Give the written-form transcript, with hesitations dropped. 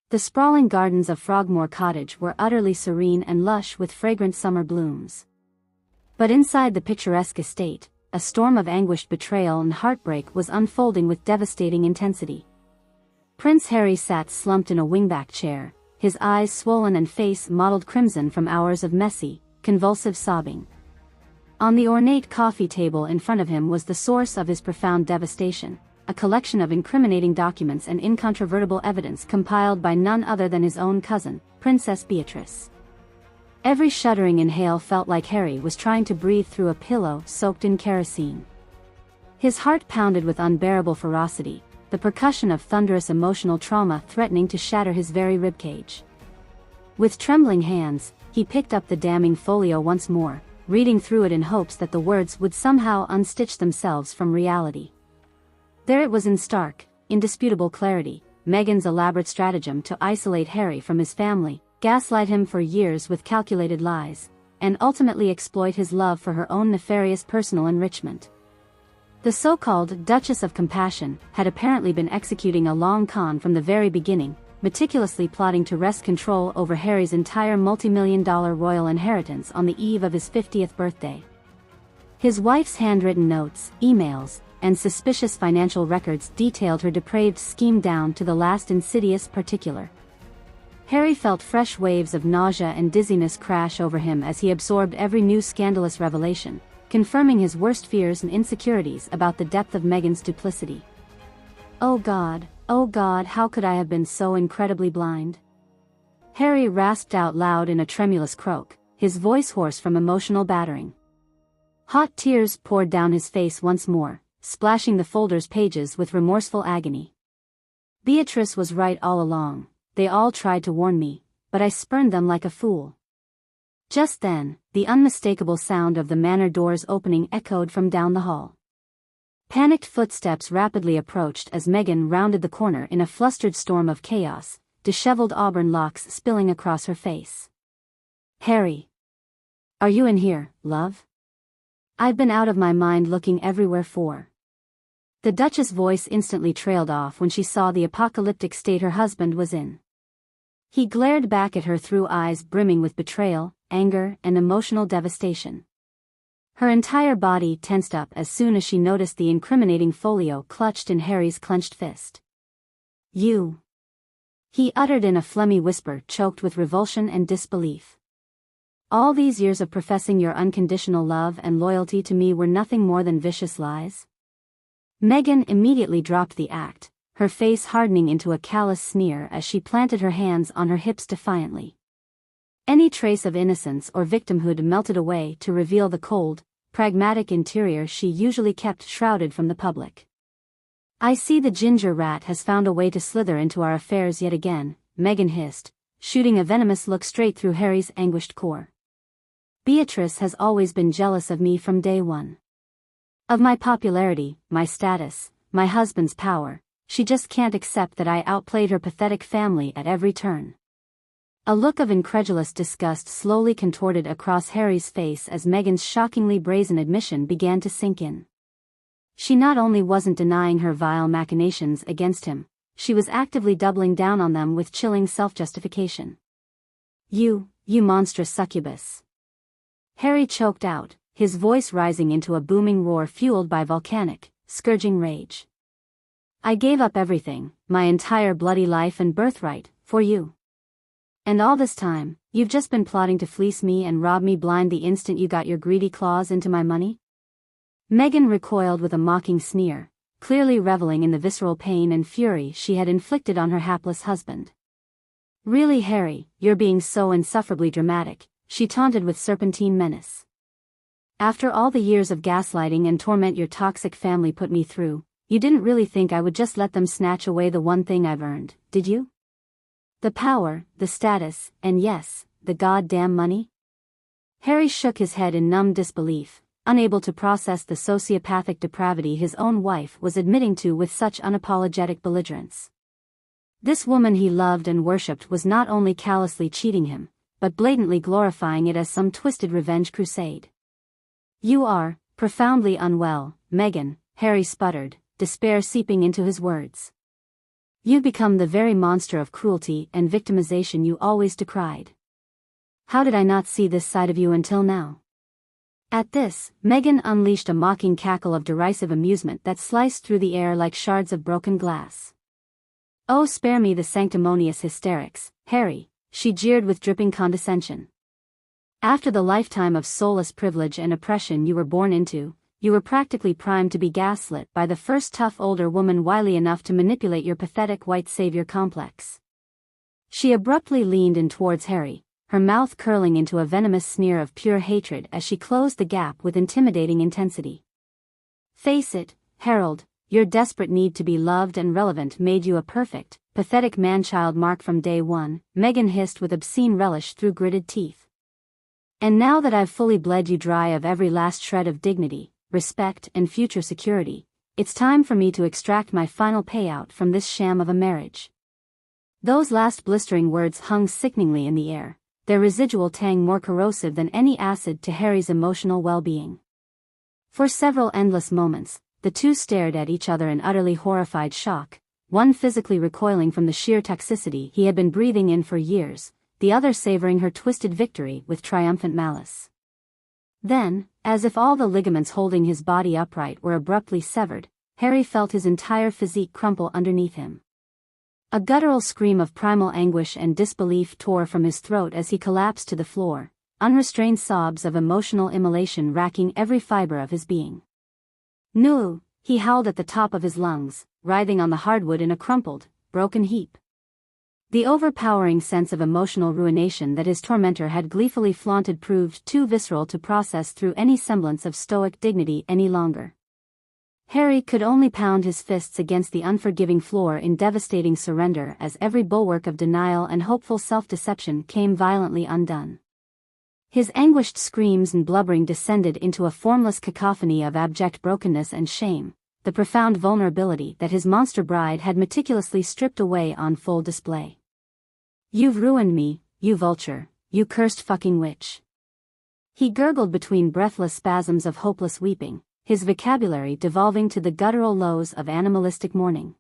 The sprawling gardens of Frogmore Cottage were utterly serene and lush with fragrant summer blooms. But inside the picturesque estate, a storm of anguished betrayal and heartbreak was unfolding with devastating intensity. Prince Harry sat slumped in a wingback chair, his eyes swollen and face mottled crimson from hours of messy, convulsive sobbing. On the ornate coffee table in front of him was the source of his profound devastation, a collection of incriminating documents and incontrovertible evidence compiled by none other than his own cousin, Princess Beatrice. Every shuddering inhale felt like Harry was trying to breathe through a pillow soaked in kerosene. His heart pounded with unbearable ferocity, the percussion of thunderous emotional trauma threatening to shatter his very ribcage. With trembling hands, he picked up the damning folio once more, reading through it in hopes that the words would somehow unstitch themselves from reality. There it was in stark, indisputable clarity, Meghan's elaborate stratagem to isolate Harry from his family, gaslight him for years with calculated lies, and ultimately exploit his love for her own nefarious personal enrichment. The so-called Duchess of Compassion had apparently been executing a long con from the very beginning, meticulously plotting to wrest control over Harry's entire multi-million-dollar royal inheritance on the eve of his 50th birthday. His wife's handwritten notes, emails, and suspicious financial records detailed her depraved scheme down to the last insidious particular. Harry felt fresh waves of nausea and dizziness crash over him as he absorbed every new scandalous revelation, confirming his worst fears and insecurities about the depth of Meghan's duplicity. Oh God, how could I have been so incredibly blind? Harry rasped out loud in a tremulous croak, his voice hoarse from emotional battering. Hot tears poured down his face once more, splashing the folder's pages with remorseful agony. Beatrice was right all along. They all tried to warn me, but I spurned them like a fool. Just then, the unmistakable sound of the manor door's opening echoed from down the hall. Panicked footsteps rapidly approached as Meghan rounded the corner in a flustered storm of chaos, disheveled auburn locks spilling across her face. Harry! Are you in here, love? I've been out of my mind looking everywhere for. The Duchess' voice instantly trailed off when she saw the apocalyptic state her husband was in. He glared back at her through eyes brimming with betrayal, anger, and emotional devastation. Her entire body tensed up as soon as she noticed the incriminating folio clutched in Harry's clenched fist. You! He uttered in a phlegmy whisper choked with revulsion and disbelief. All these years of professing your unconditional love and loyalty to me were nothing more than vicious lies? Meghan immediately dropped the act, her face hardening into a callous sneer as she planted her hands on her hips defiantly. Any trace of innocence or victimhood melted away to reveal the cold, pragmatic interior she usually kept shrouded from the public. I see the ginger rat has found a way to slither into our affairs yet again, Meghan hissed, shooting a venomous look straight through Harry's anguished core. Beatrice has always been jealous of me from day one. Of my popularity, my status, my husband's power. She just can't accept that I outplayed her pathetic family at every turn. A look of incredulous disgust slowly contorted across Harry's face as Meghan's shockingly brazen admission began to sink in. She not only wasn't denying her vile machinations against him, she was actively doubling down on them with chilling self-justification. You monstrous succubus. Harry choked out, his voice rising into a booming roar fueled by volcanic, scourging rage. I gave up everything, my entire bloody life and birthright, for you. And all this time, you've just been plotting to fleece me and rob me blind the instant you got your greedy claws into my money? Meghan recoiled with a mocking sneer, clearly reveling in the visceral pain and fury she had inflicted on her hapless husband. Really, Harry, you're being so insufferably dramatic, she taunted with serpentine menace. After all the years of gaslighting and torment your toxic family put me through, you didn't really think I would just let them snatch away the one thing I've earned, did you? The power, the status, and yes, the goddamn money? Harry shook his head in numb disbelief, unable to process the sociopathic depravity his own wife was admitting to with such unapologetic belligerence. This woman he loved and worshipped was not only callously cheating him, but blatantly glorifying it as some twisted revenge crusade. You are profoundly unwell, Meghan, Harry sputtered, despair seeping into his words. You've become the very monster of cruelty and victimization you always decried. How did I not see this side of you until now? At this, Meghan unleashed a mocking cackle of derisive amusement that sliced through the air like shards of broken glass. Oh, spare me the sanctimonious hysterics, Harry, she jeered with dripping condescension. After the lifetime of soulless privilege and oppression you were born into, you were practically primed to be gaslit by the first tough older woman wily enough to manipulate your pathetic white savior complex. She abruptly leaned in towards Harry, her mouth curling into a venomous sneer of pure hatred as she closed the gap with intimidating intensity. Face it, Harold, your desperate need to be loved and relevant made you a perfect, pathetic man-child mark from day one, Meghan hissed with obscene relish through gritted teeth. And now that I've fully bled you dry of every last shred of dignity, respect and future security, it's time for me to extract my final payout from this sham of a marriage. Those last blistering words hung sickeningly in the air, their residual tang more corrosive than any acid to Harry's emotional well-being. For several endless moments, the two stared at each other in utterly horrified shock, one physically recoiling from the sheer toxicity he had been breathing in for years, the other savoring her twisted victory with triumphant malice. Then, as if all the ligaments holding his body upright were abruptly severed, Harry felt his entire physique crumple underneath him. A guttural scream of primal anguish and disbelief tore from his throat as he collapsed to the floor, unrestrained sobs of emotional immolation racking every fiber of his being. "No!" he howled at the top of his lungs, writhing on the hardwood in a crumpled, broken heap. The overpowering sense of emotional ruination that his tormentor had gleefully flaunted proved too visceral to process through any semblance of stoic dignity any longer. Harry could only pound his fists against the unforgiving floor in devastating surrender as every bulwark of denial and hopeful self-deception came violently undone. His anguished screams and blubbering descended into a formless cacophony of abject brokenness and shame, the profound vulnerability that his monster bride had meticulously stripped away on full display. "You've ruined me, you vulture, you cursed fucking witch." He gurgled between breathless spasms of hopeless weeping, his vocabulary devolving to the guttural lows of animalistic mourning.